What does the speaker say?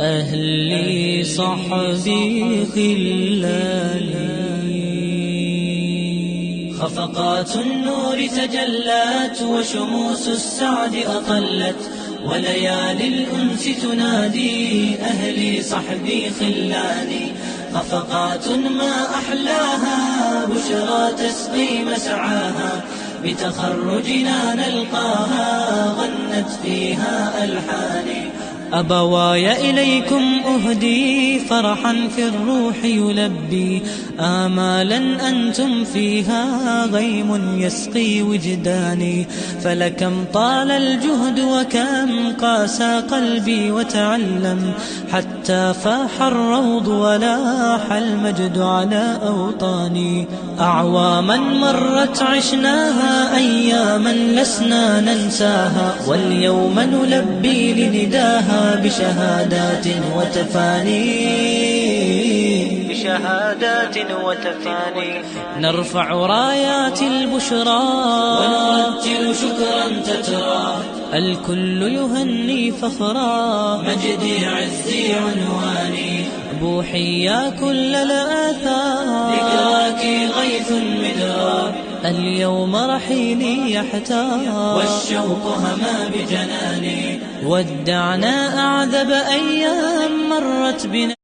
أهلي صحبي خلاني. خفقات النور تجلت وشموس السعد أطلت، وليالي الأنس تنادي أهلي صحبي خلاني. خفقات ما أحلاها بشرى تسقي مسعاها، بتخرجنا نلقاها غنت فيها ألحاني. أبواي إليكم أهدي فرحا في الروح يلبي، آمالا أنتم فيها غيم يسقي وجداني. فلكم طال الجهد وكم قاسى قلبي وتعلم، حتى فاح الروض ولاح المجد على أوطاني. أعواما مرت عشناها أياما لسنا ننساها، واليوم نلبي لنداها بشهادات وتفاني. نرفع رايات البشرى ونرتل شكرا تترى، الكل يهني فخرا مجدي عزي عنواني. بوحي يا كل الآثار ذكراك غيث مدرار، اليوم رحيلي يحتار والشوق هما بجناني. ودعنا أعذب أيام مرت بنا.